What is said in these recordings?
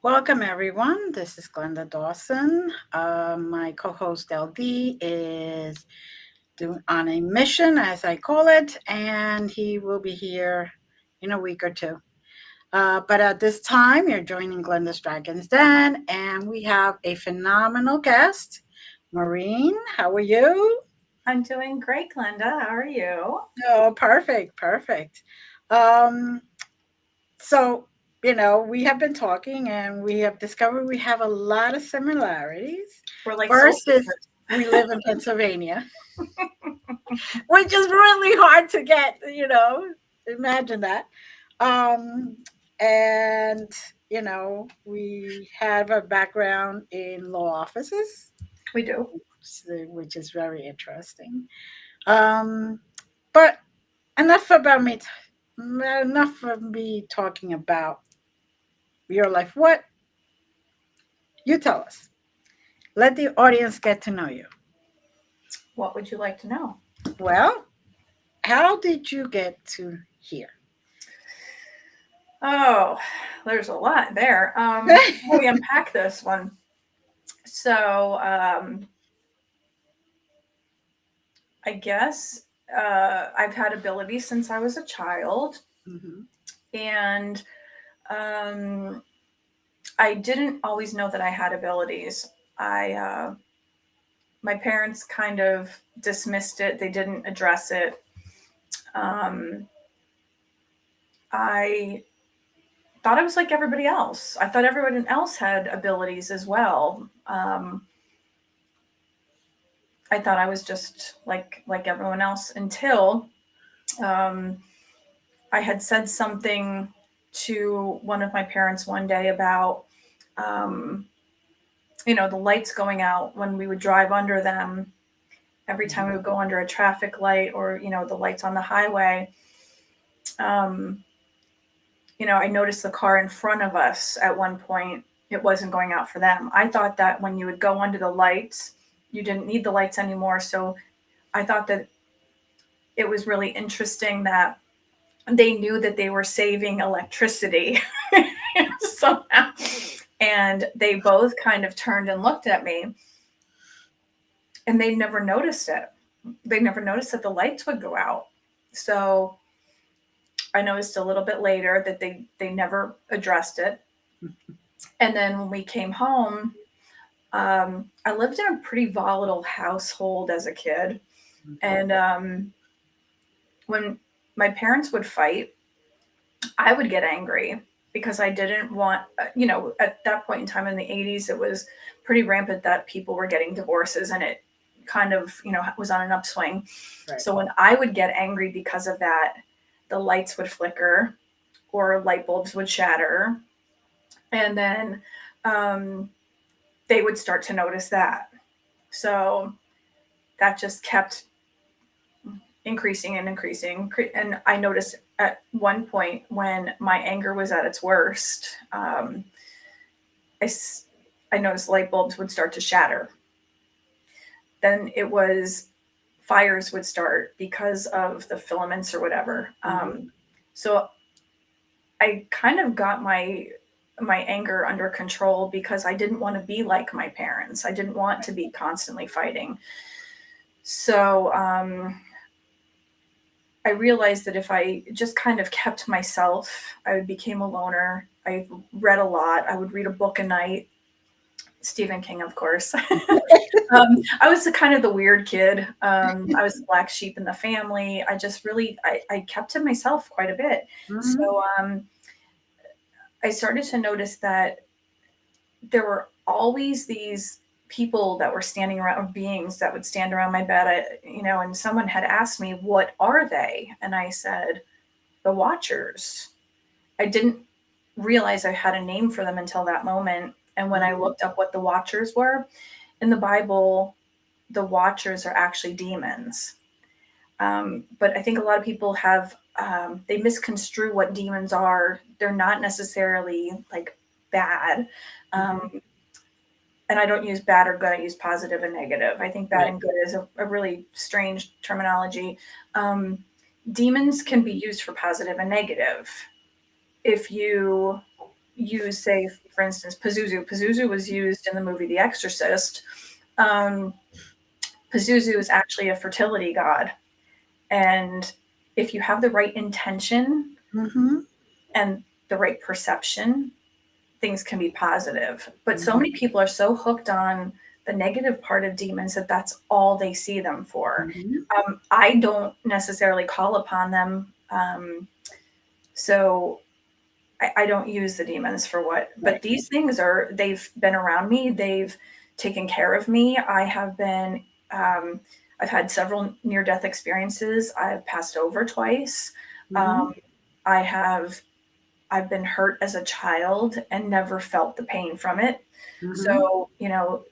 Welcome, everyone. This is Glenda Dawson. My co host LD is doing on a mission, as I call it, and he will be here in a week or two. But at this time, you're joining Glenda's Dragons Den, and we have a phenomenal guest. Maureen, how are you? I'm doing great, Glenda. How are you? Oh, perfect, perfect. Um, So, we have been talking and we have discovered we have a lot of similarities. We're like soul First is sisters. we live in Pennsylvania, which is really hard to get, imagine that. Um, and, we have a background in law offices, We do. which is very interesting. Um, but enough of me talking about your life. What You tell us. Let the audience get to know you. What would you like to know? Well, how did you get to here? Oh, there's a lot there. We unpack this one. So, I guess I've had abilities since I was a child, Mhm. and um, I didn't always know that I had abilities. I my parents kind of dismissed it. They didn't address it. Um, I thought I was like everybody else. I thought everyone else had abilities as well. I thought I was just like everyone else until um, I had said something to one of my parents one day about um, the lights going out when we would drive under them every time we Mhm. would go under a traffic light or the lights on the highway. Um, I noticed the car in front of us at one point, it wasn't going out for them. I thought that when you would go under the lights, you didn't need the lights anymore. So I thought that it was really interesting that they knew that they were saving electricity somehow. And they both kind of turned and looked at me, and they never noticed it. They never noticed that the lights would go out. So I noticed a little bit later that they never addressed it. And then when we came home, I lived in a pretty volatile household as a kid. And when my parents would fight, I would get angry because I didn't want, at that point in time in the 80s, it was pretty rampant that people were getting divorces, and it kind of, was on an upswing. Right. So when I would get angry because of that, the lights would flicker or light bulbs would shatter. And then um, they would start to notice that. So that just kept increasing and increasing. And I noticed at one point when my anger was at its worst, I, I noticed light bulbs would start to shatter. Then it was fires would start because of the filaments or whatever. Mhm. So I kind of got my anger under control because I didn't want to be like my parents. I didn't want to be constantly fighting. So I realized that if I just kind of kept to myself, I became a loner. I read a lot. I would read a book a night. Stephen King, of course. I was the kind of the weird kid. I was the black sheep in the family. I just really, I kept to myself quite a bit. Mhm. So I started to notice that there were always these people that were standing around, or beings that would stand around my bed. And someone had asked me, "What are they?" And I said, "The Watchers." I didn't realize I had a name for them until that moment. And when I Mhm. looked up what the Watchers were, in the Bible, the Watchers are actually demons. But I think a lot of people they misconstrue what demons are. They're not necessarily like bad. Um, Mhm. and I don't use bad or good, I use positive and negative. I think bad Right. and good is a really strange terminology. Um, Demons can be used for positive and negative. If use, say, for instance, Pazuzu. Pazuzu was used in the movie The Exorcist. Pazuzu is actually a fertility god. And if you have the right intention and the right perception, things can be positive. But so many people are so hooked on the negative part of demons that that's all they see them for. I don't necessarily call upon them. So I don't use the demons for what, but these things they've been around me. They've taken care of me. I have been, I've had several near-death experiences. I've passed over twice. I've been hurt as a child and never felt the pain from it. So, you know,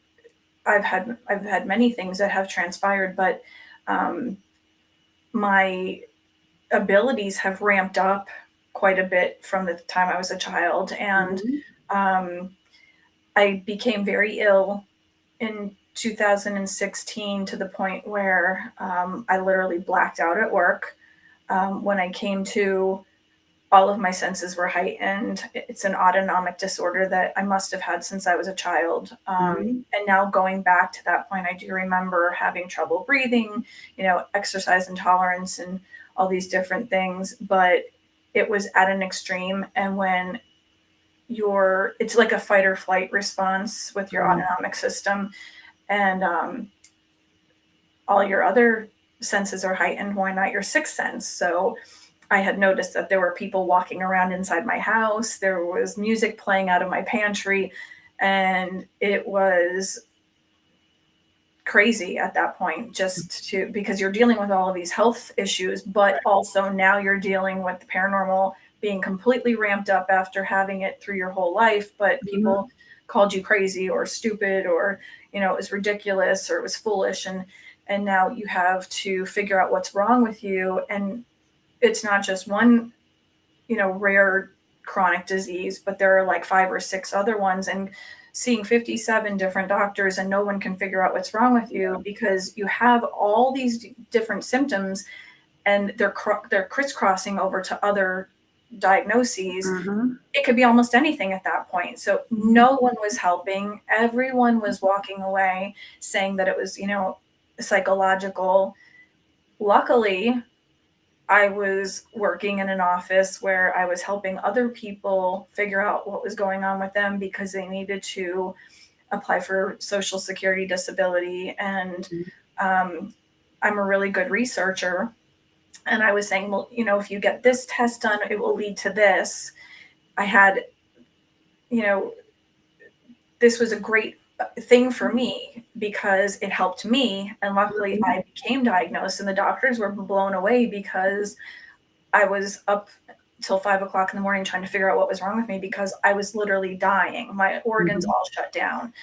I've had many things that have transpired, but my abilities have ramped up quite a bit from the time I was a child. And I became very ill in 2016 to the point where I literally blacked out at work. When I came to, all of my senses were heightened. It's an autonomic disorder that I must have had since I was a child. And now going back to that point, I do remember having trouble breathing, you know, exercise intolerance and all these different things, but it was at an extreme. And when it's like a fight or flight response with your autonomic system, and all your other senses are heightened, why not your sixth sense? So I had noticed that there were people walking around inside my house. There was music playing out of my pantry, and it was crazy at that point, because you're dealing with all of these health issues, but also now you're dealing with the paranormal being completely ramped up after having it through your whole life. But people called you crazy or stupid, or, you know, it was ridiculous or it was foolish. And now you have to figure out what's wrong with you. And it's not just one, you know, rare chronic disease, but there are like 5 or 6 other ones, and seeing 57 different doctors and no one can figure out what's wrong with you because you have all these different symptoms and they're crisscrossing over to other diagnoses. It could be almost anything at that point. So no one was helping. Everyone was walking away saying that it was, you know, psychological. Luckily, I was working in an office where I was helping other people figure out what was going on with them because they needed to apply for Social Security disability. And I'm a really good researcher. And I was saying, well, you know, if you get this test done, it will lead to this. I had, you know, this was a great thing for me because it helped me. And luckily I became diagnosed, and the doctors were blown away because I was up till 5 o'clock in the morning trying to figure out what was wrong with me because I was literally dying. My organs all shut down.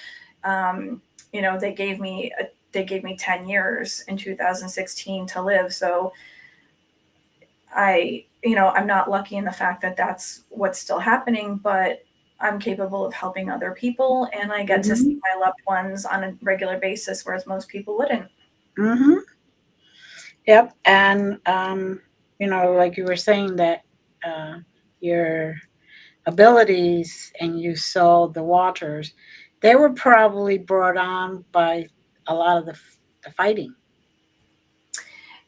You know, they gave me 10 years in 2016 to live. So I'm not lucky in the fact that that's what's still happening, but I'm capable of helping other people, and I get to see my loved ones on a regular basis, whereas most people wouldn't. Yep. And, you know, like you were saying that your abilities and you saw the waters, they were probably brought on by a lot of the fighting.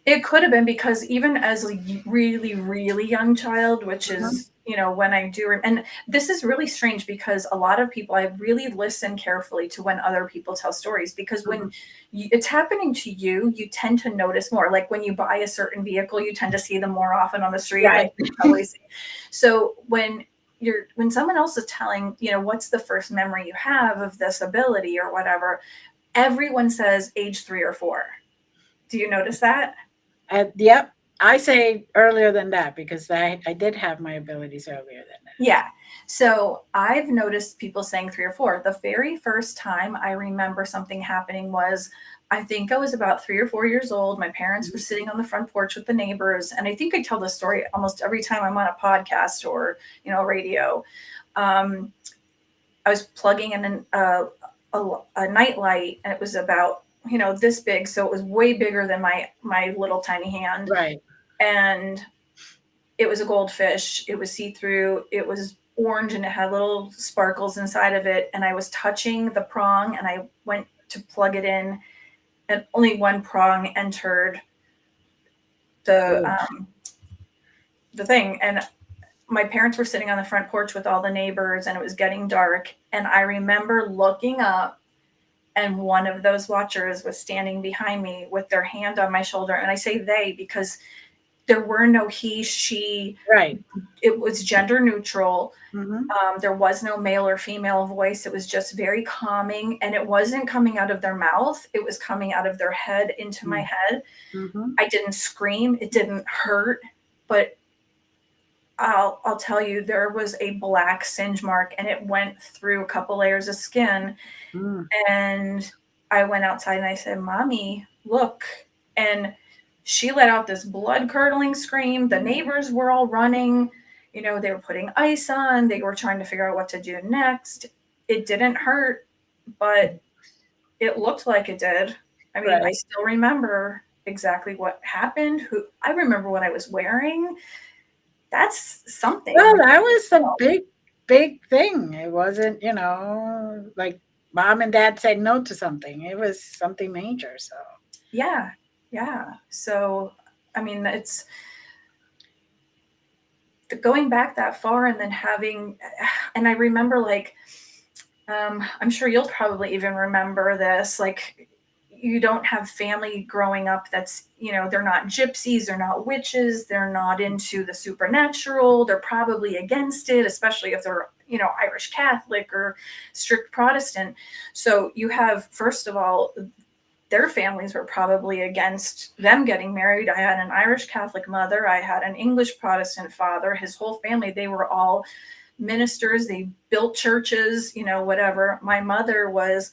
It could have been, because even as a really, really young child, which is, you know, when I do, and this is really strange because a lot of people, I really listen carefully to when other people tell stories, because when it's happening to you, you tend to notice more. Like when you buy a certain vehicle, you tend to see them more often on the street. Right. Like, so when someone else is telling, you know, what's the first memory you have of this ability or whatever, everyone says age 3 or 4. Do you notice that? Yep. I say earlier than that because I did have my abilities earlier than that. Yeah. So I've noticed people saying 3 or 4. The very first time I remember something happening was, I think I was about 3 or 4 years old. My parents were sitting on the front porch with the neighbors. And I think I tell this story almost every time I'm on a podcast or, you know, radio. I was plugging in a nightlight, and it was about, you know, this big. So it was way bigger than my little tiny hand. Right. And it was a goldfish. It was see-through. It was orange and it had little sparkles inside of it. And I was touching the prong and I went to plug it in and only one prong entered the thing. And my parents were sitting on the front porch with all the neighbors and it was getting dark. And I remember looking up and one of those watchers was standing behind me with their hand on my shoulder. And I say they because there were no he, she. Right. It was gender neutral. Mm-hmm. There was no male or female voice. It was just very calming. And it wasn't coming out of their mouth. It was coming out of their head into my head. Mm-hmm. I didn't scream. It didn't hurt. But I'll tell you, there was a black singe mark and it went through a couple layers of skin. And I went outside and I said, Mommy, look. And she let out this blood curdling scream. The neighbors were all running. You know, they were putting ice on. They were trying to figure out what to do next. It didn't hurt, but it looked like it did. I mean, I still remember exactly what happened. I remember what I was wearing. That's something. Well, that was a big thing. It wasn't, you know, like mom and dad said no to something. It was something major. So yeah. So, I mean, it's going back that far and then having, and I remember like, I'm sure you'll probably even remember this, like you don't have family growing up that's, you know, they're not gypsies, they're not witches, they're not into the supernatural, they're probably against it, especially if they're, you know, Irish Catholic or strict Protestant. So you have, first of all, their families were probably against them getting married. I had an Irish Catholic mother. I had an English Protestant father. His whole family, they were all ministers. They built churches, you know, whatever. My mother was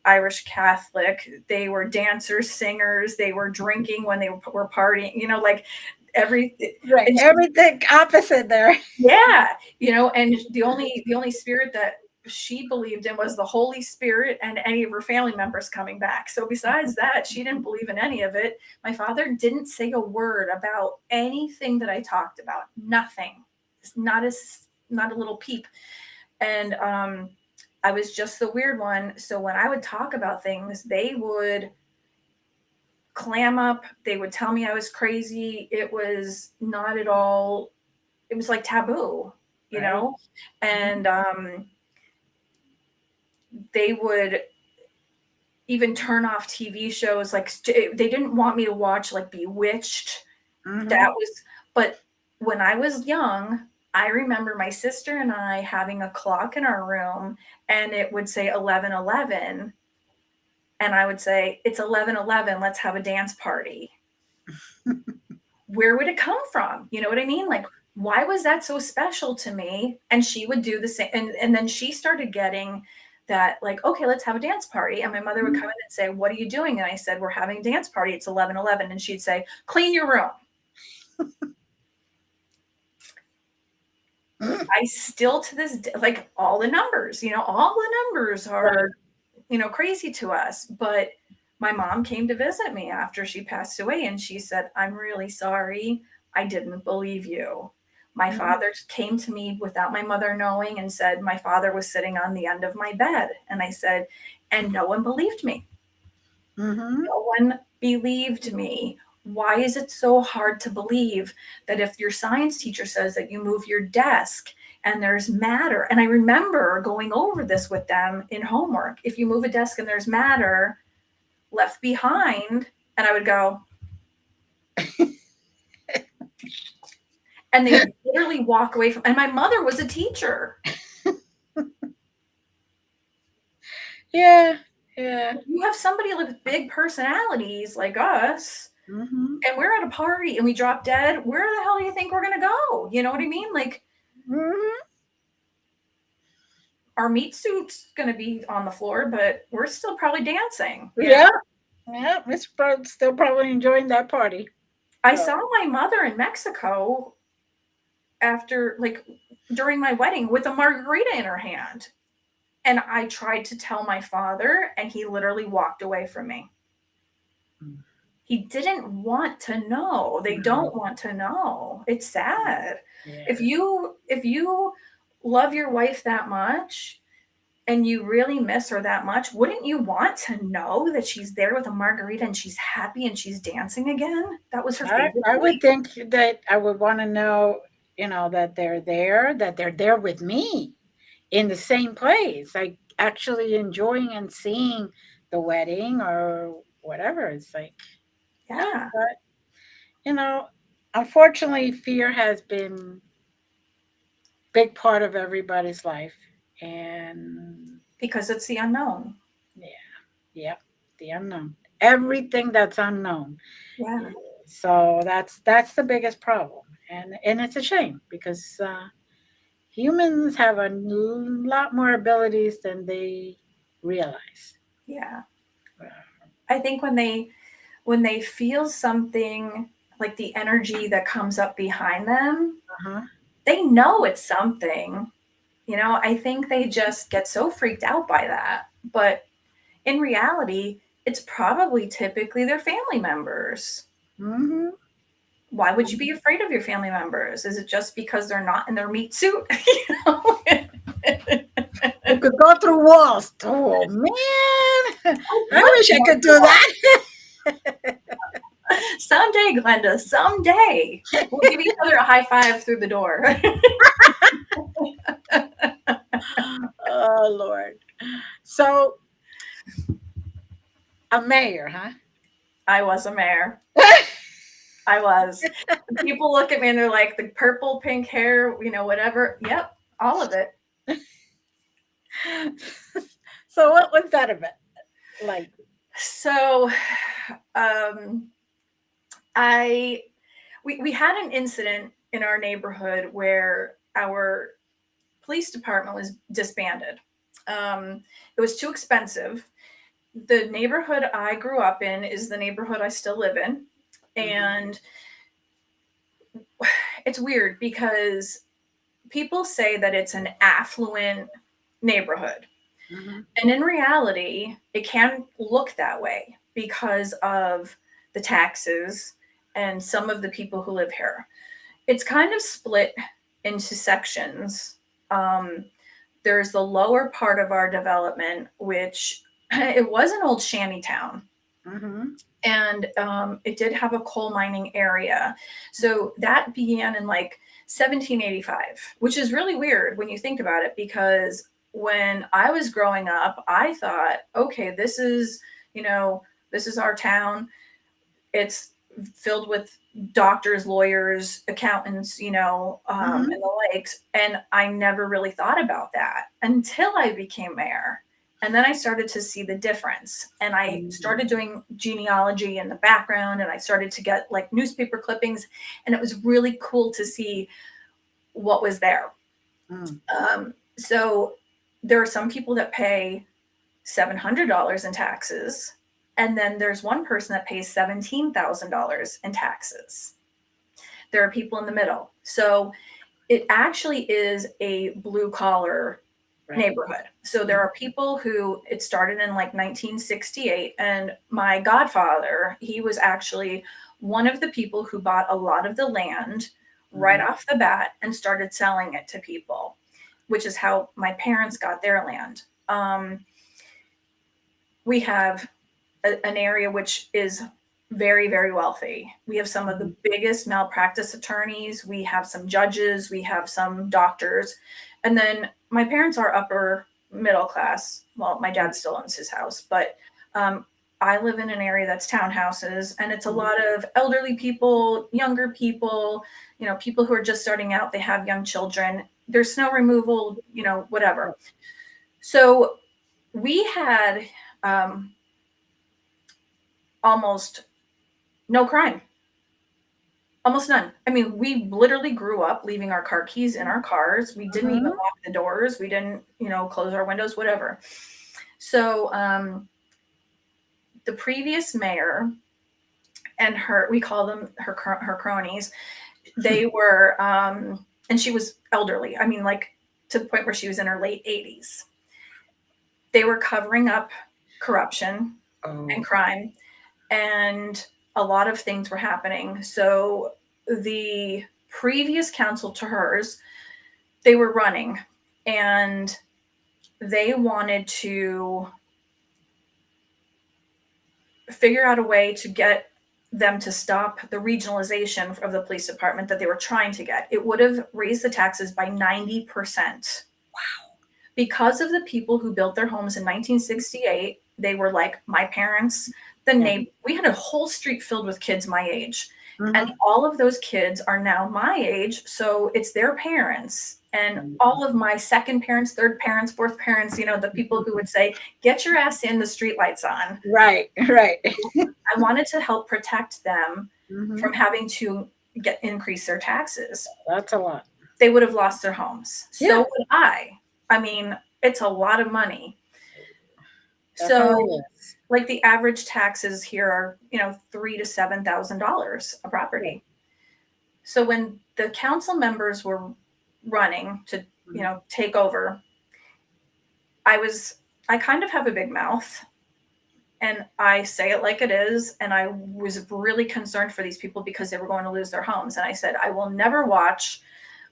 Irish Catholic. They were dancers, singers. They were drinking when they were partying, you know, like everything. Right. Everything opposite there. Yeah. You know, and the only spirit that she believed in was the Holy Spirit and any of her family members coming back. So besides that, she didn't believe in any of it. My father didn't say a word about anything that I talked about. Nothing. Not a little peep. And I was just the weird one. So when I would talk about things, they would clam up. They would tell me I was crazy. It was not at all. It was like taboo, you know? And they would even turn off TV shows. Like they didn't want me to watch like Bewitched. That was, but when I was young, I remember my sister and I having a clock in our room and it would say 11:11. And I would say, it's 11:11. Let's have a dance party. Where would it come from? You know what I mean? Like, why was that so special to me? And she would do the same. And then she started getting that, like, okay, let's have a dance party. And my mother would come in and say, what are you doing? And I said, we're having a dance party. It's 11:11. And she'd say, clean your room. I still to this day, like all the numbers, you know, all the numbers are, you know, crazy to us. But my mom came to visit me after she passed away and she said, I'm really sorry. I didn't believe you. My father came to me without my mother knowing and said, my father was sitting on the end of my bed. And I said, and no one believed me. No one believed me. Why is it so hard to believe that if your science teacher says that you move your desk and there's matter, and I remember going over this with them in homework, if you move a desk and there's matter left behind, and I would go, and they would literally walk away from, and my mother was a teacher. Yeah. You have somebody with big personalities like us, and we're at a party and we drop dead. Where the hell do you think we're going to go? You know what I mean? Like, our meat suit's going to be on the floor, but we're still probably dancing. Yeah. It's still probably enjoying that party. I saw my mother in Mexico after, like, during my wedding with a margarita in her hand. And I tried to tell my father, and he literally walked away from me. He didn't want to know. They don't want to know. It's sad. Yeah. If you love your wife that much and you really miss her that much, wouldn't you want to know that she's there with a margarita and she's happy and she's dancing again? That was her favorite I place. would think that I would want to know, that they're there with me in the same place, like actually enjoying and seeing the wedding or whatever. It's like, no, Yeah, but, you know, unfortunately, fear has been big part of everybody's life. And because it's the unknown. yeah, yeah, the unknown. Everything that's unknown. Yeah, So that's the biggest problem, and it's a shame because humans have a lot more abilities than they realize. yeah. Uh I think when they feel something like the energy that comes up behind them, huh. they know it's something. I think they just get so freaked out by that. But in reality, it's probably typically their family members. Hmm. Why would you be afraid of your family members? Is it just because they're not in their meat suit? you know? Who could go through walls? Oh man, I I wish I could do that. Someday, Glenda, someday we'll give each other a high five through the door. Oh Lord. So a mayor, huh? I was a mayor. I was. People look at me and they're like, the purple, pink hair, whatever. Yep, all of it. So what was that about? Like, So, um, I we had an incident in our neighborhood where our police department was disbanded. It was too expensive. The neighborhood I grew up in is the neighborhood I still live in, mhm, and it's weird because people say that it's an affluent neighborhood. mhm, And in reality, it can look that way because of the taxes and some of the people who live here. It's kind of split into sections. Um, there's the lower part of our development, which it was an old shanty town. mhm, And it did have a coal mining area. So that began in like 1785, which is really weird when you think about it, because when I was growing up, I thought, okay, this is our town. It's filled with doctors, lawyers, accountants, mhm. and the likes. And I never really thought about that until I became mayor. And then I started to see the difference. And I Mm, started doing genealogy in the background, and I started to get like newspaper clippings. And it was really cool to see what was there. mm, So there are some people that pay $700 in taxes. And then there's one person that pays $17,000 in taxes. There are people in the middle. So it actually is a blue collar right. neighborhood. So there Mhm, are people who it started in like 1968. And my godfather, he was actually one of the people who bought a lot of the land right mhm, off the bat and started selling it to people, which is how my parents got their land. We have an area which is very, very wealthy. We have some of the mhm. biggest malpractice attorneys. We have some judges. We have some doctors. And then my parents are upper middle class. Well, my dad still owns his house, but um, I live in an area that's townhouses, and it's a Mhm. lot of elderly people, younger people, people who are just starting out. They have young children. There's snow removal, whatever. So we had um, almost no crime, almost none. I mean, we literally grew up leaving our car keys in our cars. We didn't even Mhm. lock the doors. We didn't, close our windows, whatever. So the previous mayor and we call them her cronies. They were, and she was elderly. I mean, like to the point where she was in her late 80s. They were covering up corruption and Oh. crime, and a lot of things were happening. So the previous council to hers, they were running. and they wanted to figure out a way to get them to stop the regionalization of the police department that they were trying to get. It would have raised the taxes by 90%. Wow. Because of the people who built their homes in 1968, they were like my parents, the neighbor. We had a whole street filled with kids my age. Mm-hmm. And all of those kids are now my age. So it's their parents and all of my second parents, third parents, fourth parents, you know, the people who would say, get your ass in, the street lights on. Right, right. I wanted to help protect them Mm-hmm. from having to increase their taxes. That's a lot. They would have lost their homes. Yeah. So would I. I mean, it's a lot of money. Definitely So is. like the average taxes here are, you know, $3,000 to $7,000 a property. So when the council members were running to, you know, take over, I kind of have a big mouth and I say it like it is. And I was really concerned for these people because they were going to lose their homes. And I said, I will never watch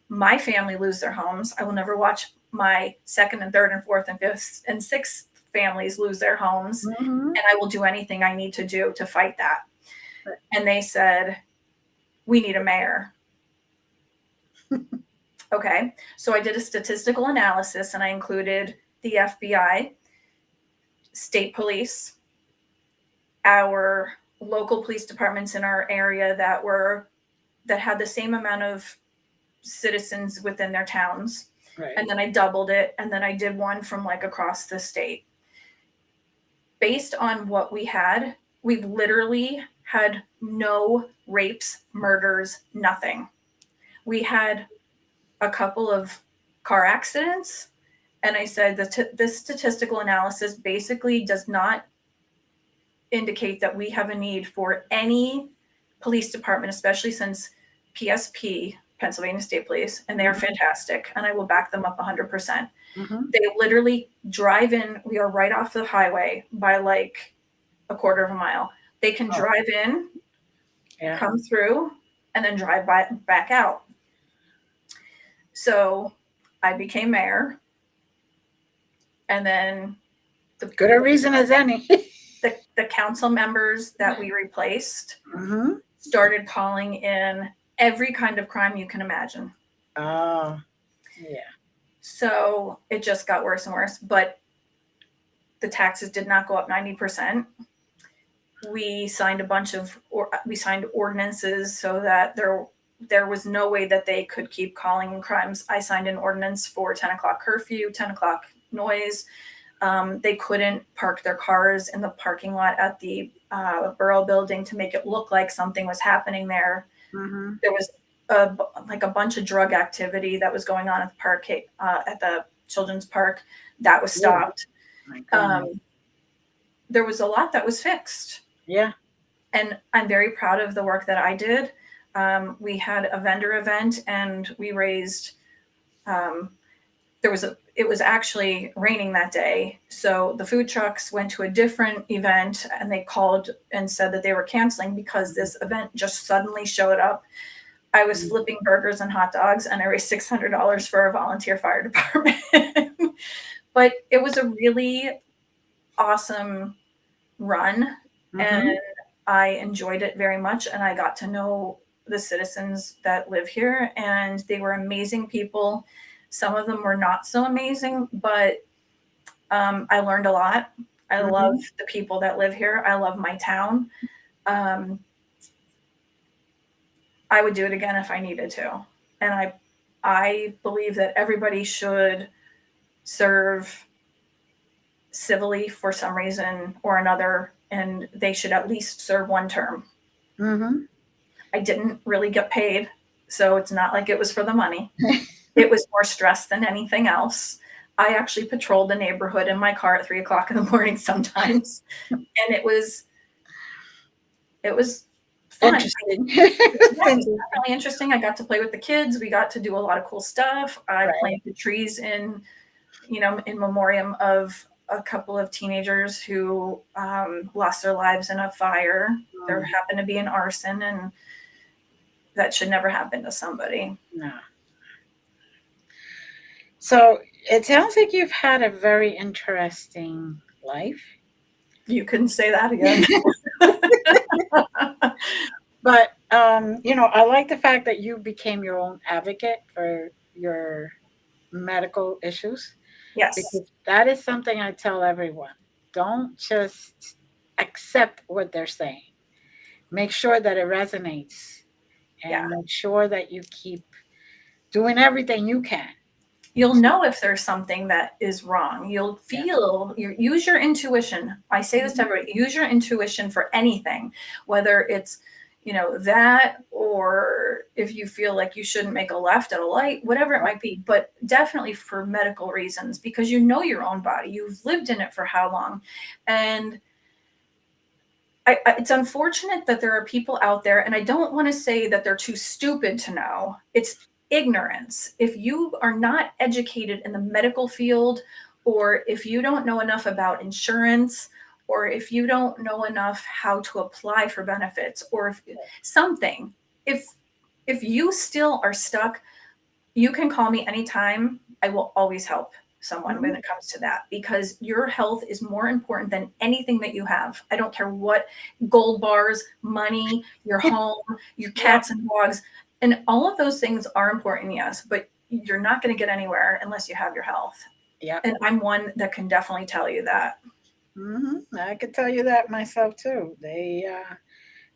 my family lose their homes. I will never watch my second and third and fourth and fifth and sixth families lose their homes. Mm-hmm. And I will do anything I need to do to fight that. Right. And they said, we need a mayor. Okay. So I did a statistical analysis and I included the FBI, state police, our local police departments in our area that had the same amount of citizens within their towns. Right. And then I doubled it. And then I did one from like across the state. Based on what we had, we literally had no rapes, murders, nothing. We had a couple of car accidents. And I said that this statistical analysis basically does not indicate that we have a need for any police department, especially since PSP, Pennsylvania State Police, and they are fantastic, and I will back them up 100%. Mm-hmm. They literally drive in. We are right off the highway by like a quarter of a mile. They can drive in, come through, and then drive back out. So I became mayor, and then good a reason as any. The council members that we replaced started calling in every kind of crime you can imagine. Oh, yeah. So it just got worse and worse, but the taxes did not go up 90%. We signed ordinances so that there was no way that they could keep calling in crimes. I signed an ordinance for 10 o'clock curfew, 10 o'clock noise. They couldn't park their cars in the parking lot at the borough building to make it look like something was happening there. Mm-hmm. There was a bunch of drug activity that was going on at the park, at the children's park. That was stopped. There was a lot that was fixed. Yeah. And I'm very proud of the work that I did. We had a vendor event and we raised, it was actually raining that day. So the food trucks went to a different event and they called and said that they were canceling because this event just suddenly showed up. I was flipping burgers and hot dogs and I raised $600 for a volunteer fire department. But it was a really awesome run and I enjoyed it very much. And I got to know the citizens that live here and they were amazing people. Some of them were not so amazing, but I learned a lot. I love the people that live here. I love my town. I would do it again if I needed to. And I believe that everybody should serve civilly for some reason or another, and they should at least serve one term. Mm-hmm. I didn't really get paid, so it's not like it was for the money. It was more stress than anything else. I actually patrolled the neighborhood in my car at 3 o'clock in the morning sometimes. And it was fun. Interesting. It was really interesting. I got to play with the kids. We got to do a lot of cool stuff. I planted trees in memoriam of a couple of teenagers who lost their lives in a fire. There happened to be an arson, and that should never happen to somebody. No. So It sounds like you've had a very interesting life. You couldn't say that again. But I like the fact that you became your own advocate for your medical issues, Yes. because that is something I tell everyone. Don't just accept what they're saying. Make sure that it resonates, Yeah. and make sure that you keep doing everything you can. You'll know if there's something that is wrong. You'll Yeah. feel, use your intuition. I say this to Mhm. everybody, use your intuition for anything, whether it's, that, or if you feel like you shouldn't make a left at a light, whatever it might be, but definitely for medical reasons, because you know your own body. You've lived in it for how long? And it's unfortunate that there are people out there, and I don't want to say that they're too stupid to know. It's ignorance. If you are not educated in the medical field, or if you don't know enough about insurance, or if you don't know enough how to apply for benefits, or if something, if if you still are stuck, you can call me anytime. I will always help someone when Mhm. it comes to that, because your health is more important than anything that you have. I don't care what, gold bars, money, your home, your Yep. cats and dogs, and all of those things are important, yes, but you're not going to get anywhere unless you have your health. Yep. And I'm one that can definitely tell you that. I could tell you that myself too.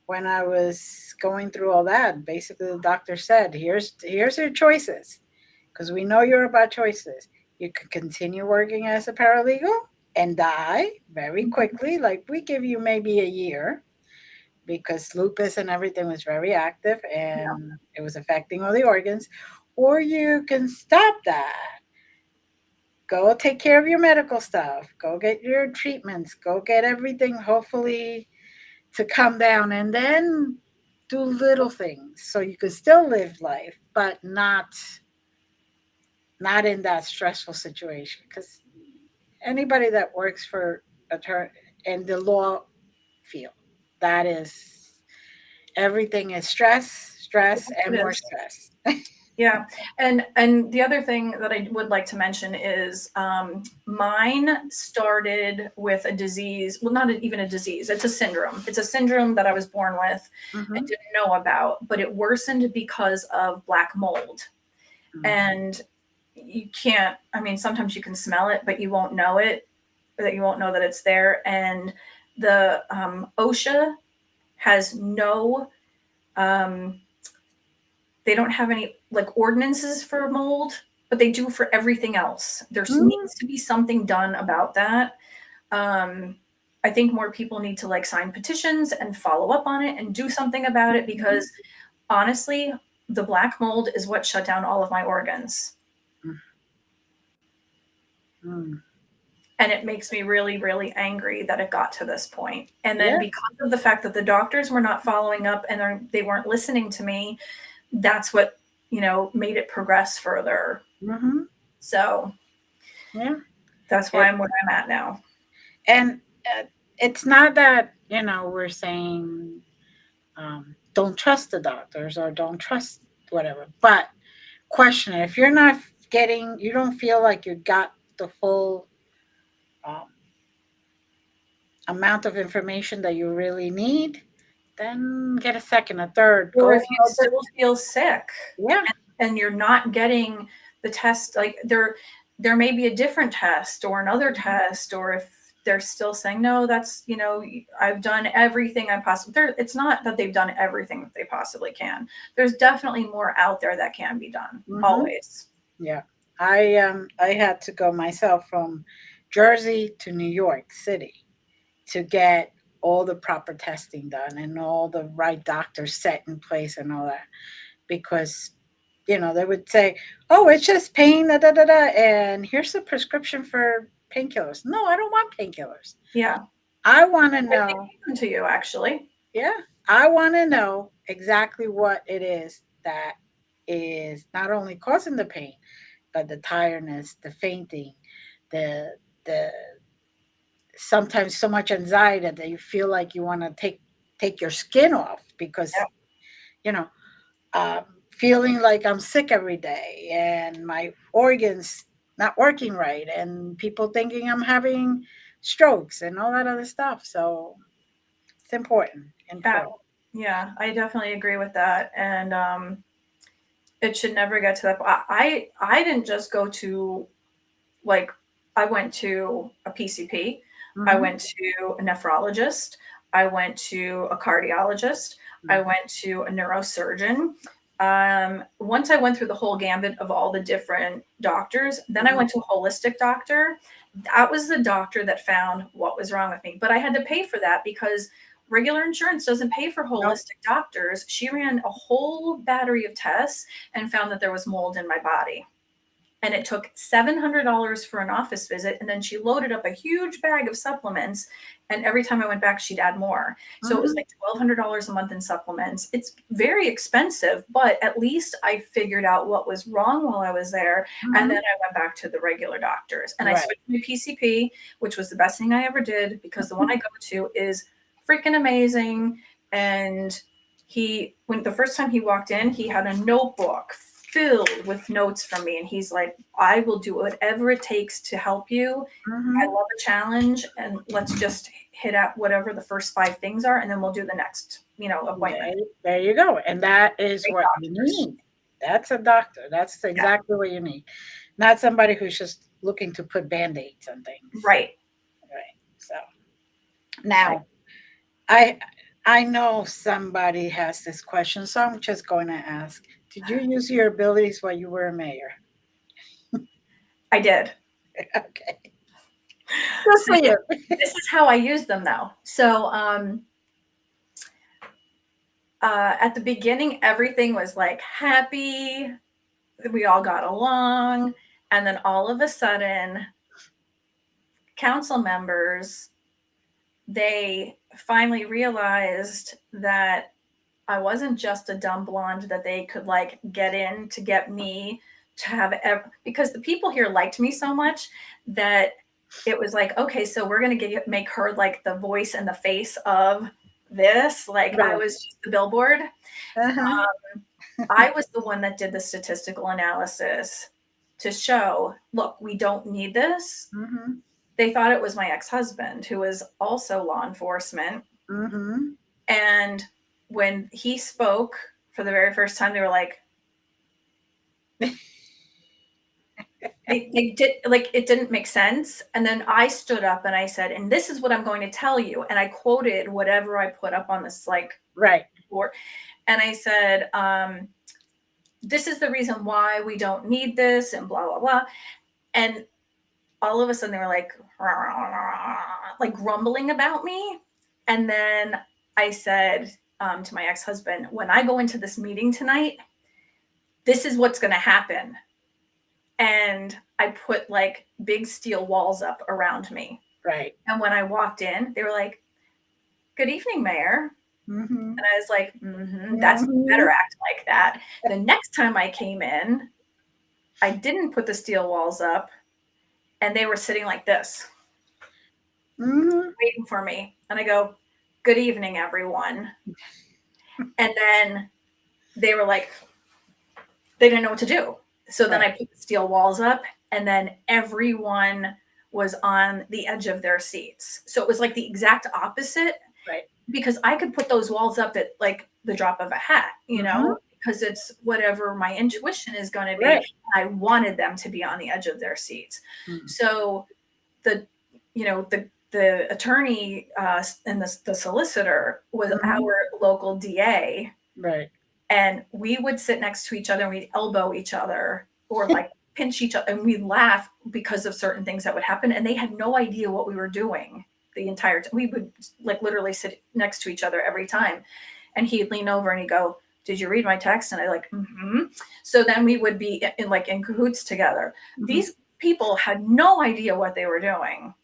When I was going through all that, basically the doctor said, "Here's your choices, because we know you're about choices. You could continue working as a paralegal and die very quickly. Like, we give you maybe a year, because lupus and everything was very active Yeah. and it was affecting all the organs, or you can stop that. Go take care of your medical stuff. Go get your treatments. Go get everything, hopefully, to come down, and then do little things so you can still live life, but not in that stressful situation." Because anybody that works for attorney in the law field, that is, everything is stress, It and more is. stress. Yeah, and the other thing that I would like to mention is, mine started with a disease. Well, not even a disease. It's a syndrome. It's a syndrome that I was born with. I Hmm. didn't know about, but it worsened because of black mold. And you can't. I mean, sometimes you can smell it, but you won't know it. That you won't know that it's there. And the OSHA has no. Um, they don't have any like ordinances for mold, but they do for everything else. There Hmm. needs to be something done about that. um, I think more people need to like sign petitions and follow up on it and do something about it, because honestly, the black mold is what shut down all of my organs. Hmm. And it makes me really, really angry that it got to this point. And then Yeah. because of the fact that the doctors were not following up and they weren't listening to me, that's what, made it progress further. Hmm. So Yeah. that's why It, I'm where I'm at now. and it's not that, we're saying, don't trust the doctors or don't trust whatever, but question it. If you're not you don't feel like you got the full um, amount of information that you really need, then get a second, a third. Or Go if you over. still feel sick Yeah. and you're not getting the test, like there may be a different test or another test, or if they're still saying no, that's, I've done everything I possibly there. It's not that they've done everything that they possibly can. There's definitely more out there that can be done, Hmm. always. Yeah. I had to go myself from Jersey to New York City to get all the proper testing done and all the right doctors set in place and all that, because they would say, "Oh, it's just pain, da da da da, and here's the prescription for painkillers." No, I don't want painkillers. Yeah, I want to I think know. to you actually. Yeah, I want to know exactly what it is that is not only causing the pain, but the tiredness, the fainting, the the sometimes so much anxiety that you feel like you want to take your skin off, because you know feeling like I'm sick every day and my organs not working right, and people thinking I'm having strokes and all that other stuff. So it's important. Yeah, Important. yeah, I definitely agree with that. And it should never get to that. I didn't just go to, like, I went to a PCP, I Mm-hmm. went to a nephrologist, I went to a cardiologist, I Mm-hmm. went to a neurosurgeon. Once I went through the whole gambit of all the different doctors, then I Mm-hmm. went to a holistic doctor. That was the doctor that found what was wrong with me. But I had to pay for that because regular insurance doesn't pay for Nope. holistic doctors. She ran a whole battery of tests and found that there was mold in my body. And it took $700 for an office visit. And then she loaded up a huge bag of supplements. And every time I went back, she'd add more. So it was Mm-hmm. like $1,200 a month in supplements. It's very expensive, but at least I figured out what was wrong while I was there. And Mm-hmm. then I went back to the regular doctors. And I Right. switched to my PCP, which was the best thing I ever did because the one I go to is freaking amazing. And when the first time he walked in, he had a notebook filled with notes from me. And he's like, I will do whatever it takes to help you. I Mm-hmm. love a challenge, and let's just hit at whatever the first 5 things are, and then we'll do the next, appointment. There you go. And that is Great what you doctors. need. That's a doctor. That's Yeah, exactly what you need. Not somebody who's just looking to put band-aids on things. right. Right. So I, now I know somebody has this question, so I'm just going to ask. Did you use your abilities while you were a mayor? I did. Okay. Good So for you. this is how I use them, though. So at the beginning, everything was like happy. We all got along. And then all of a sudden, council members, they finally realized that I wasn't just a dumb blonde that they could like get in to get me to have because the people here liked me so much that it was like, okay, so we're going to make her like the voice and the face of this. Like I Right. was just the billboard. Uh-huh. I was the one that did the statistical analysis to show, look, we don't need this. Mm-hmm. They thought it was my ex-husband who was also law enforcement. Mm-hmm. And when he spoke for the very first time, they were like, they did, like, it didn't make sense. And then I stood up and I said, and this is what I'm going to tell you. And I quoted whatever I put up on this like Right. board. And I said, this is the reason why we don't need this and blah, blah, blah. And all of a sudden they were like grumbling about me. And then I said to my ex-husband, when I go into this meeting tonight, this is what's going to happen. And I put like big steel walls up around me. Right. And when I walked in, they were like, good evening, Mayor. Mm-hmm. And I was like, that's better act like that. The next time I came in, I didn't put the steel walls up and they were sitting like this, Mm-hmm. waiting for me. And I go, good evening, everyone. And then they were like, they didn't know what to do. So then I put the steel walls up and then everyone was on the edge of their seats. So it was like the exact opposite. Right. Because I could put those walls up at like the drop of a hat, because it's whatever my intuition is going to be. Right. I wanted them to be on the edge of their seats. Mm-hmm. So the attorney and the solicitor was our local DA. Right. And we would sit next to each other and we'd elbow each other or like pinch each other and we'd laugh because of certain things that would happen. And they had no idea what we were doing the entire time. We would like literally sit next to each other every time. And he'd lean over and he'd go, did you read my text? And I like, mm-hmm. So then we would be in cahoots together. Mm-hmm. These people had no idea what they were doing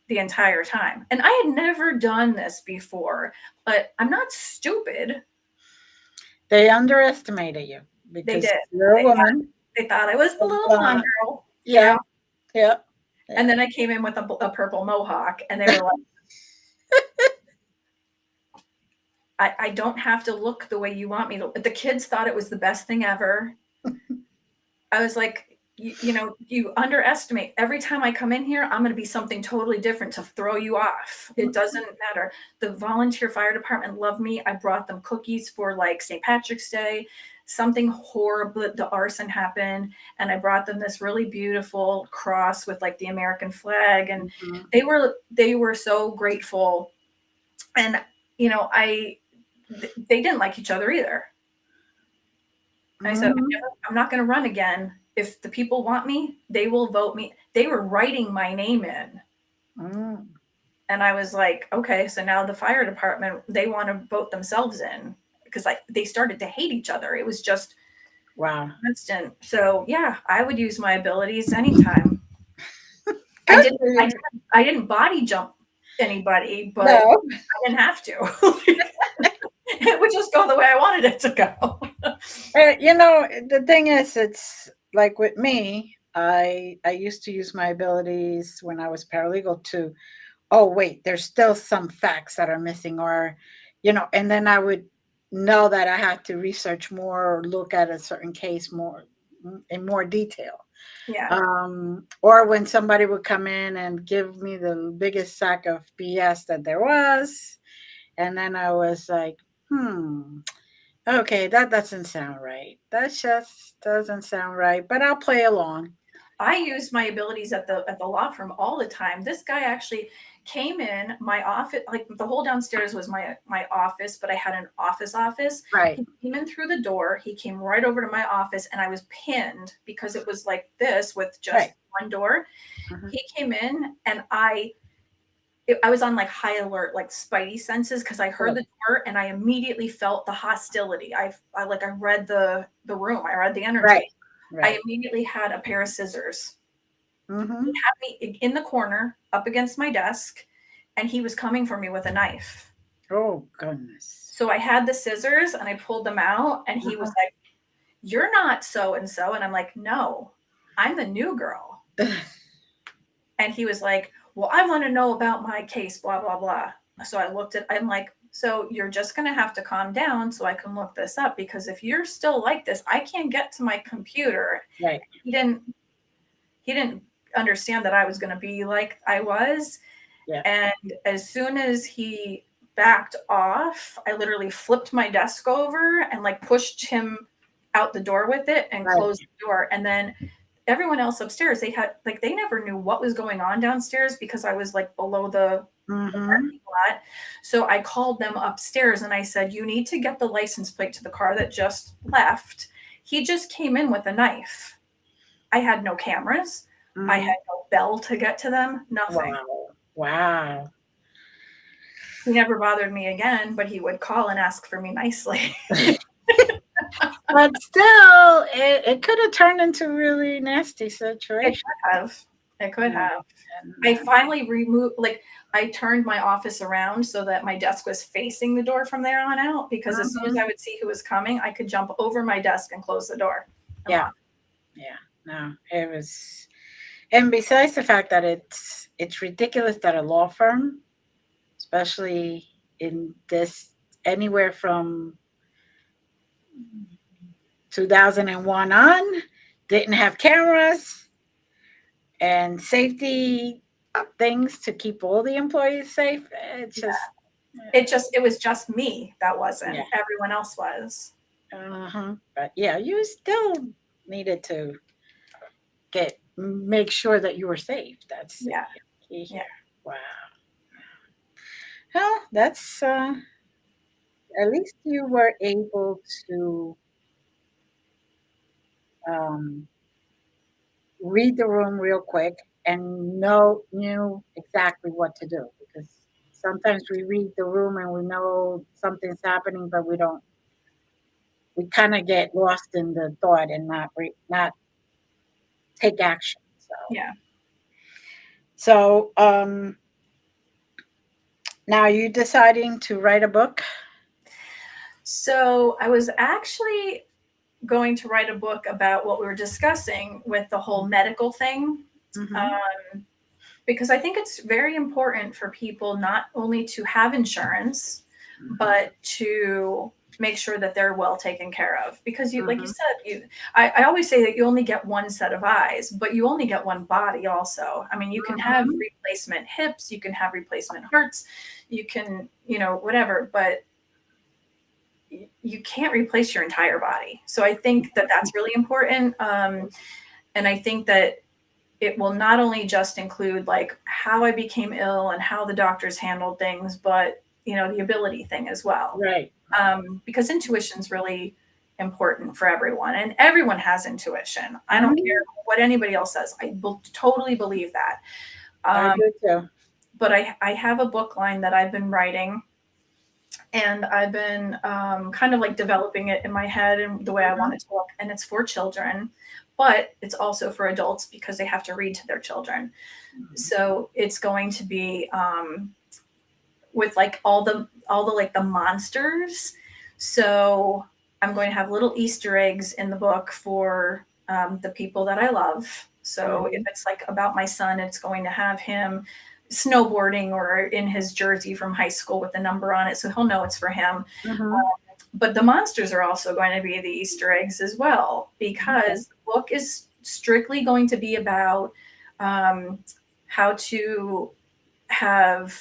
the entire time. And I had never done this before, but I'm not stupid. They underestimated you because they did. You're a woman. They thought I was the little blonde girl. Yeah. Yeah. And then I came in with a purple mohawk and they were like, I don't have to look the way you want me to. The kids thought it was the best thing ever. I was like, you underestimate. Every time I come in here, I'm going to be something totally different to throw you off. It doesn't matter. The volunteer fire department loved me. I brought them cookies for like St. Patrick's Day. Something horrible, the arson happened, and I brought them this really beautiful cross with like the American flag, and they were so grateful. And they didn't like each other either. I said, I'm not going to run again. If the people want me, they will vote me. They were writing my name in. And I was like, okay, so now the fire department, they want to vote themselves in, because they started to hate each other. It was just constant. So yeah, I would use my abilities anytime. I didn't body jump anybody, but I didn't have to. It would just go the way I wanted it to go. The thing is, it's like with me, I used to use my abilities when I was paralegal to, oh wait, there's still some facts that are missing, or and then I would know that I had to research more or look at a certain case in more detail. Or when somebody would come in and give me the biggest sack of BS that there was, and then I was like, okay, that doesn't sound right. That just doesn't sound right, but I'll play along. I use my abilities at the law firm all the time. This guy actually came in my office, like the whole downstairs was my office, but I had an office. Right. He came in through the door. He came right over to my office, and I was pinned because it was like this with just one door. He came in, and I was on like high alert, like spidey senses, because I heard the door and I immediately felt the hostility. I read the room. I read the energy. Right. I immediately had a pair of scissors. He had me in the corner up against my desk, and he was coming for me with a knife. Oh, goodness. So I had the scissors and I pulled them out, and he was like, "You're not so-and-so." And I'm like, "No, I'm the new girl." And he was like, "Well, I want to know about my case, blah, blah, blah." So I'm like, "So you're just going to have to calm down so I can look this up, because if you're still like this, I can't get to my computer." Right. He didn't understand that I was going to be like I was. Yeah. And as soon as he backed off, I literally flipped my desk over and like pushed him out the door with it and closed the door. And then everyone else upstairs, they never knew what was going on downstairs because I was like below the parking lot. So I called them upstairs and I said, "You need to get the license plate to the car that just left. He just came in with a knife." I had no cameras. I had no bell to get to them. Nothing. Wow. He never bothered me again, but he would call and ask for me nicely. But still, it could have turned into a really nasty situation. It could have. I finally I turned my office around so that my desk was facing the door from there on out, because as soon as I would see who was coming, I could jump over my desk and close the door. Yeah. No, it was. And besides the fact that it's ridiculous that a law firm, especially in this, anywhere from 2001 on, didn't have cameras and safety things to keep all the employees safe. It was just me that wasn't. Everyone else was. But yeah, you still needed to make sure that you were safe. That's key here. Wow. Well, that's at least you were able to read the room real quick and knew exactly what to do, because sometimes we read the room and we know something's happening, but we kind of get lost in the thought and not take action. So now you deciding to write a book? So I was actually going to write a book about what we were discussing with the whole medical thing. Because I think it's very important for people not only to have insurance, but to make sure that they're well taken care of, because you, like you Mm-hmm. said, I always say that you only get one set of eyes, but you only get one body also. I mean, you can have Mm-hmm. replacement hips, you can have replacement hearts, you can, whatever, but you can't replace your entire body. So I think that that's really important. And I think that it will not only just include like how I became ill and how the doctors handled things, but the ability thing as well. Right. Because intuition is really important for everyone, and everyone has intuition. I don't Mm-hmm. care what anybody else says. I totally believe that. I Um, do too. but I have a book line that I've been writing, and I've been kind of like developing it in my head and the way I want Mm-hmm. it to look. And it's for children, but it's also for adults because they have to read to their children. So it's going to be with like all the like the monsters. So I'm going to have little Easter eggs in the book for the people that I love. So if Mm-hmm. it's like about my son, it's going to have him snowboarding or in his jersey from high school with the number on it, so he'll know it's for him. Mm-hmm. But the monsters are also going to be the Easter eggs as well, Okay. because the book is strictly going to be about how to have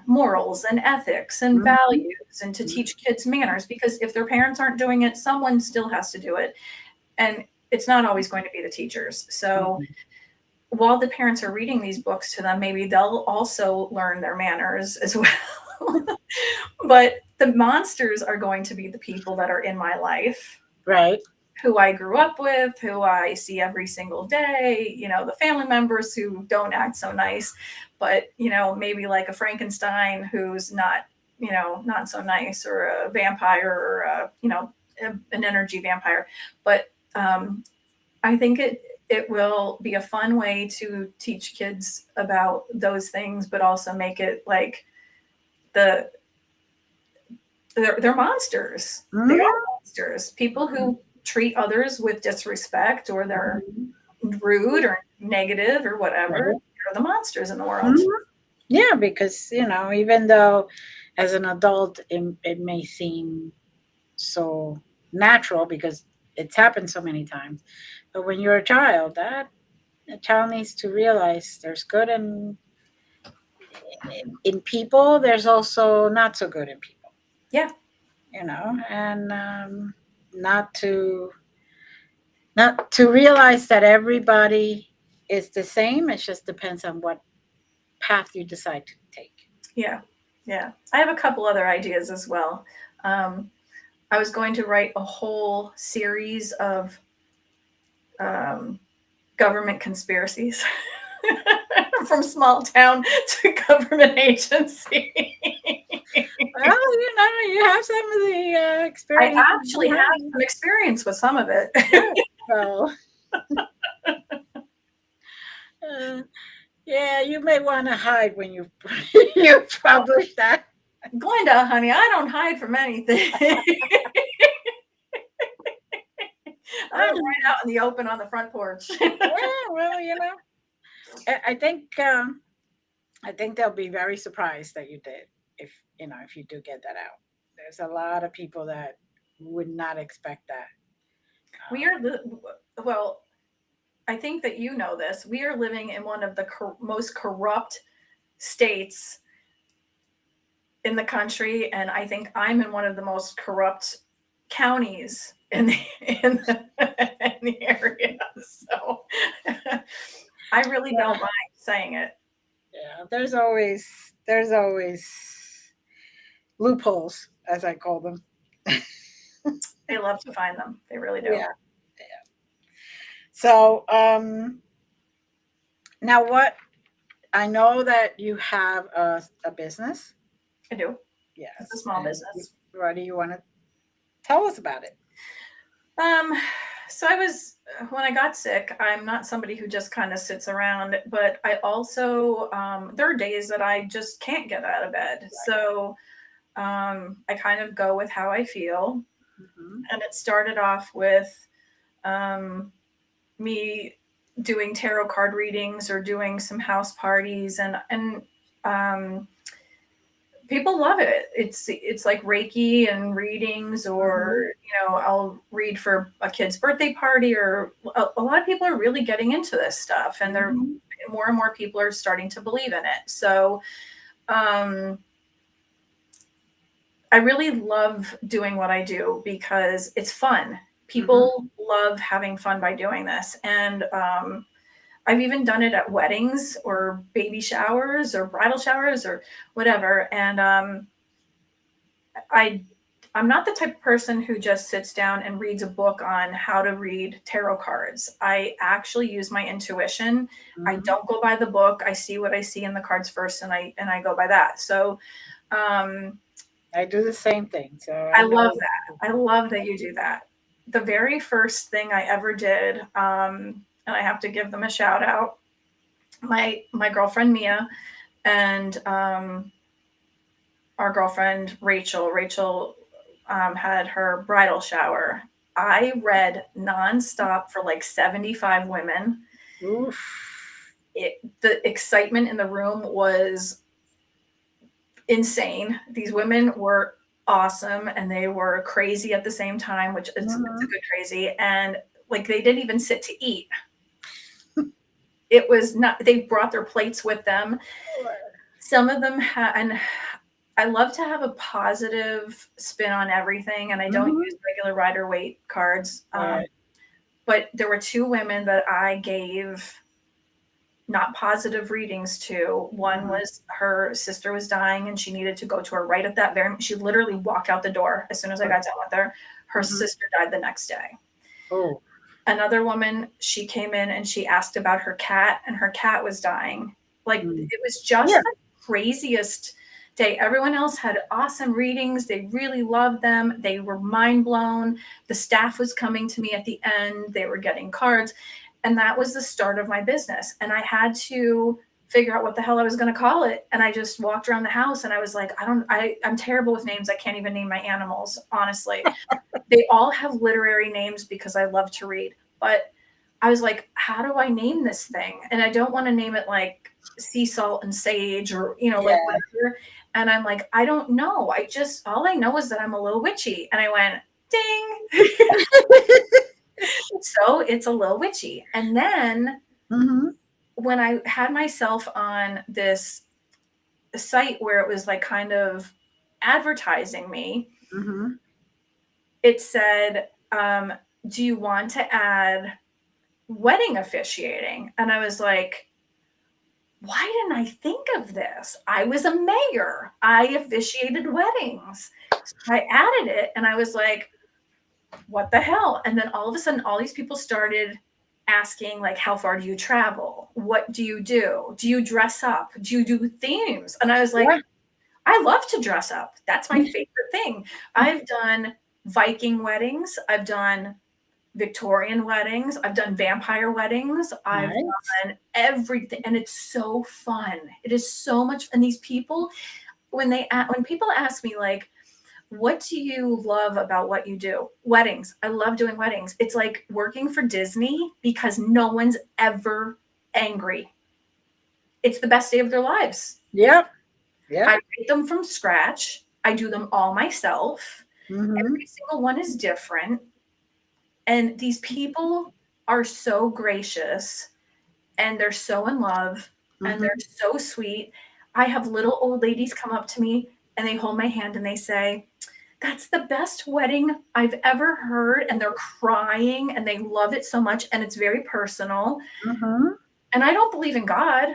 morals and ethics and Mm-hmm. values, and to teach kids manners, because if their parents aren't doing it, someone still has to do it. And it's not always going to be the teachers. So Mm-hmm. while the parents are reading these books to them, maybe they'll also learn their manners as well. But the monsters are going to be the people that are in my life, Right. who I grew up with, who I see every single day, the family members who don't act so nice, but, maybe like a Frankenstein who's not so nice, or a vampire, or, an energy vampire. But I think it will be a fun way to teach kids about those things, but also make it like the they're monsters. They are Mm-hmm. monsters. People who treat others with disrespect, or they're Mm-hmm. rude or negative or whatever, Right. they're the monsters in the world. Mhm. Yeah, because even though as an adult it may seem so natural because it's happened so many times, but when you're a child, that a child needs to realize there's good in people. There's also not so good in people, Yeah, and not to not to realize that everybody is the same. It just depends on what path you decide to take. yeah, yeah. I have a couple other ideas as well. Um, I was going to write a whole series of um, government conspiracies. From small town to government agency. Well, you have some of the I experience actually have behind. some experience with some of it. Right. So, uh, yeah, you may want to hide when you you publish that. Glenda, honey, I don't hide from anything. I'm right out in the open on the front porch. Yeah, well, I think I think they'll be very surprised that you did if you do get that out. There's a lot of people that would not expect that. We are well, I think that you know this. We are living in one of the most corrupt states in the country, and I think I'm in one of the most corrupt counties in the in the area. So I really Yeah, don't mind saying it. yeah. There's always loopholes, as I call them. They love to find them. They really do. Yeah. So, now what? I know that you have a business. I do. It's a Yes. small And business. what do you want to tell us about it? Um, so when I got sick, I'm not somebody who just kind of sits around, but I also, there are days that I just can't get out of bed. So, I kind of go with how I feel. Hmm. And it started off with, um, me doing tarot card readings or doing some house parties, and, um, people love it. It's like Reiki and readings, or I'll read for a kid's birthday party, or a lot of people are really getting into this stuff, and they're more and more people are starting to believe in it. So I really love doing what I do because it's fun. People love having fun by doing this. And I've even done it at weddings or baby showers or bridal showers or whatever. And I'm not the type of person who just sits down and reads a book on how to read tarot cards. I actually use my intuition. I don't go by the book. I see what I see in the cards first, and I go by that. So I do the same thing. So I love that. I love that you do that. The very first thing I ever did, and I have to give them a shout out, my girlfriend Mia and our girlfriend Rachel had her bridal shower. I read nonstop for like 75 women. Oof. The excitement in the room was insane. These women were awesome, and they were crazy at the same time, which is it's a good crazy. And like, they didn't even sit to eat. It was not, they brought their plates with them. Some of them had, and I love to have a positive spin on everything, and I don't use regular Rider-Waite cards. But there were two women that I gave not positive readings to. One was her sister was dying, and she needed to go to her right at that very. She literally walked out the door as soon as I got done with her. Her sister died the next day. Oh. Another woman, she came in and she asked about her cat, and her cat was dying. Like, it was just the craziest day. Everyone else had awesome readings. They really loved them. They were mind blown. The staff was coming to me at the end. They were getting cards. And that was the start of my business. And I had to figure out what the hell I was going to call it. And I just walked around the house and I was like, I'm terrible with names. I can't even name my animals, honestly. They all have literary names because I love to read. But I was like, how do I name this thing? And I don't want to name it like sea salt and sage or, like whatever. And I'm like, I don't know. All I know is that I'm a little witchy. And I went, ding. So it's A Lil Witchy. And then when I had myself on this site where it was like kind of advertising me, it said, do you want to add wedding officiating? And I was like, why didn't I think of this? I was a mayor. I officiated weddings. So I added it, and I was like, what the hell? And then all of a sudden, all these people started asking, like, how far do you travel? What do you do? Do you dress up? Do you do themes? And I was like, I love to dress up. That's my favorite thing. I've done Viking weddings. I've done Victorian weddings. I've done vampire weddings. I've done everything. And it's so fun. It is so much. And these people, when people ask me, like, what do you love about what you do? Weddings. I love doing weddings. It's like working for Disney because no one's ever angry. It's the best day of their lives. Yep. I write them from scratch. I do them all myself. Every single one is different. And these people are so gracious, and they're so in love, and they're so sweet. I have little old ladies come up to me, and they hold my hand and they say, that's the best wedding I've ever heard. And they're crying and they love it so much. And it's very personal. And I don't believe in God.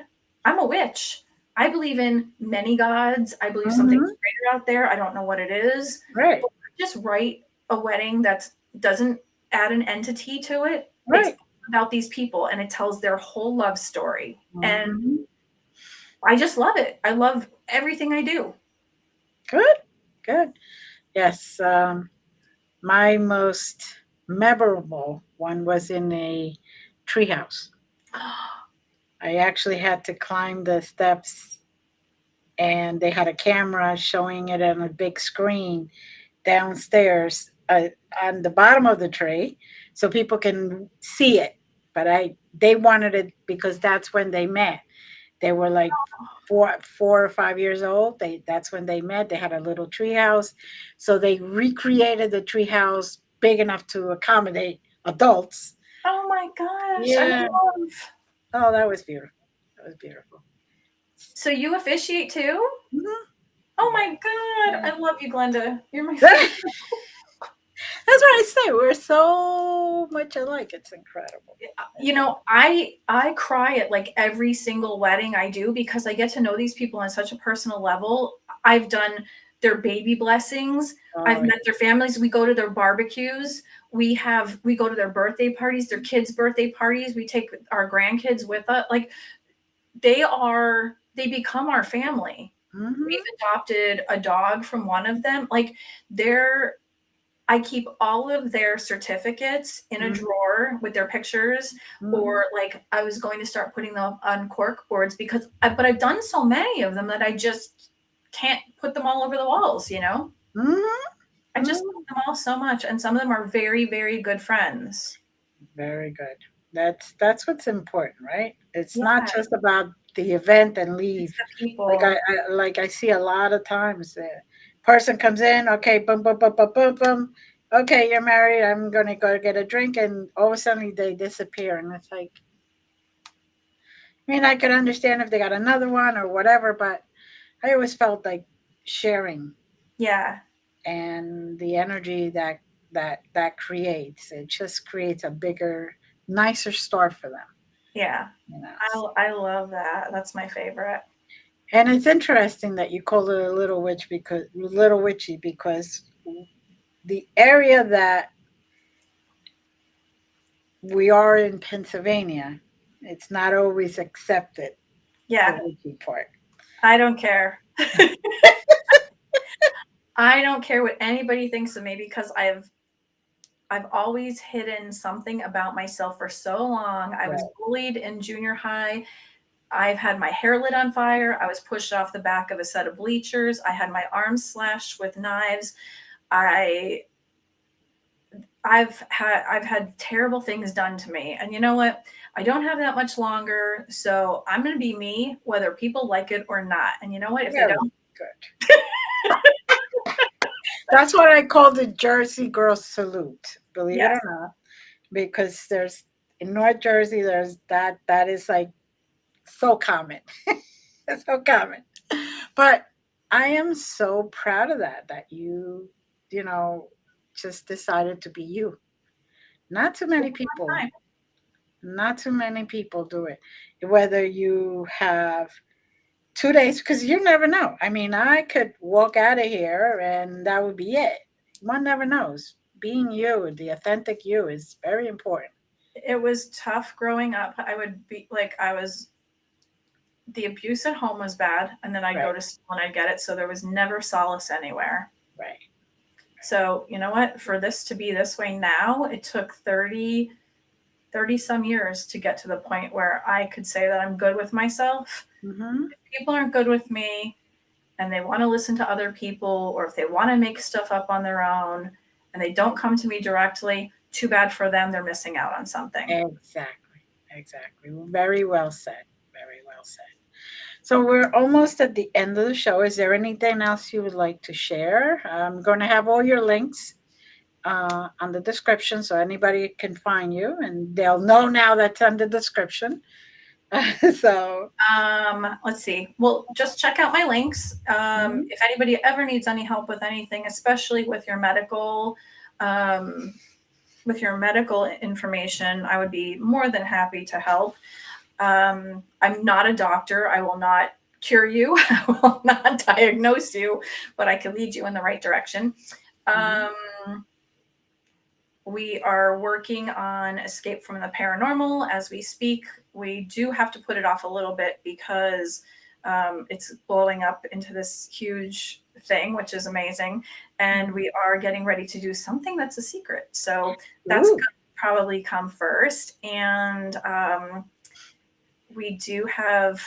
I'm a witch. I believe in many gods. I believe something's greater out there. I don't know what it is. Right. But just write a wedding that doesn't add an entity to it. Right. It's about these people, and it tells their whole love story. And I just love it. I love everything I do. Good. Yes. My most memorable one was in a treehouse. I actually had to climb the steps, and they had a camera showing it on a big screen downstairs on the bottom of the tree so people can see it. But they wanted it because that's when they met. They were like 4 or 5 years old. That's when they met. They had a little tree house, so they recreated the tree house big enough to accommodate adults. Oh my gosh, I Yeah. love. Oh, that was beautiful. That was beautiful. So you officiate too? Mhm. Oh Yeah. my God, Yeah. I love you, Glenda. You're my favorite. That's what I say. We're so much alike. It's incredible. You know, I cry at like every single wedding I do because I get to know these people on such a personal level. I've done their baby blessings. I've Oh, met their families. We go to their barbecues. We go to their birthday parties, their kids' birthday parties. We take our grandkids with us. Like they become our family. We've hmm adopted a dog from one of them. Like they're I keep all of their certificates in a drawer with their pictures, hmm or like I was going to start putting them on cork boards but I've done so many of them that I just can't put them all over the walls, you know? hmm I just love them all so much. And some of them are very, very good friends. Very good. That's what's important, right? It's not Yeah, just about the event and it's leave. the Like people. I see a lot of times, person comes in, okay, boom, boom, boom, boom, boom, boom. Okay, you're married. I'm gonna go get a drink, and all of a sudden they disappear, and it's like, I mean, I could understand if they got another one or whatever, but I always felt like sharing Yeah, and the energy that creates, it just creates a bigger, nicer start for them, yeah. you know. I love that. That's my favorite. And it's interesting that you call it a little witch because little witchy because the area that we are in Pennsylvania, it's not always accepted, the Yeah, witchy part. I don't care. I don't care what anybody thinks of me because I've always hidden something about myself for so long. I was Right. bullied in junior high. I've had my hair lit on fire. I was pushed off the back of a set of bleachers. I had my arms slashed with knives. I I've had terrible things done to me. And you know what? I don't have that much longer, so I'm going to be me whether people like it or not. And you know what? If they Very don't, good. That's what I call the Jersey girl salute, believe it yes, or not, because there's in North Jersey, there's that is like so common. It's so common. But I am so proud of that you know, just decided to be you. Not too many people, time. not too many people do it. Whether you have 2 days, because you never know. I mean, I could walk out of here and that would be it. One never knows. Being you, the authentic you, is very important. It was tough growing up. I would be like, I was the abuse at home was bad, and then I'd go Right, to school and I'd get it. So there was never solace anywhere. right. So, you know what? For this to be this way now, it took 30 some years to get to the point where I could say that I'm good with myself. Mm-hmm. If people aren't good with me and they want to listen to other people, or if they want to make stuff up on their own and they don't come to me directly, too bad for them. They're missing out on something. Exactly, exactly. Very well said. Very well said. So we're almost at the end of the show. Is there anything else you would like to share? I'm going to have all your links on the description so anybody can find you and they'll know now that's on the description. So, Let's see. Well, just check out my links. mhm, If anybody ever needs any help with anything, especially um, with your medical information, I would be more than happy to help. I'm not a doctor. I will not cure you. I will not diagnose you, but I can lead you in the right direction. mhm. Um, we are working on Escape from the Paranormal as we speak. We do have to put it off a little bit because it's blowing up into this huge thing, which is amazing. And we are getting ready to do something that's a secret. So that's going Ooh, to probably come first. And we do have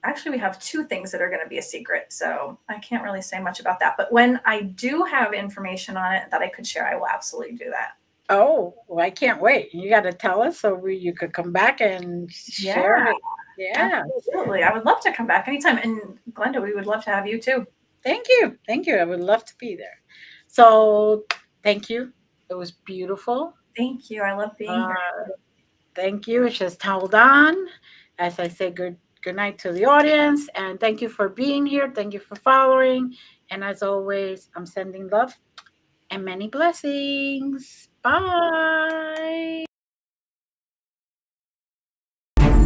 actually we have two things that are going to be a secret, so I can't really say much about that, but when I do have information on it that I could share, I will absolutely do that. oh, well, I can't wait. You got to tell us so you could come back and Yeah, share it. Yeah. Absolutely. I would love to come back anytime. And Glenda, we would love to have you too. Thank you. Thank you. I would love to be there. So thank you. It was beautiful. Thank you. I love being Uh, here. thank you. Just hold on as I say good night to the audience. And thank you for being here. Thank you for following. And as always, I'm sending love and many blessings. Bye.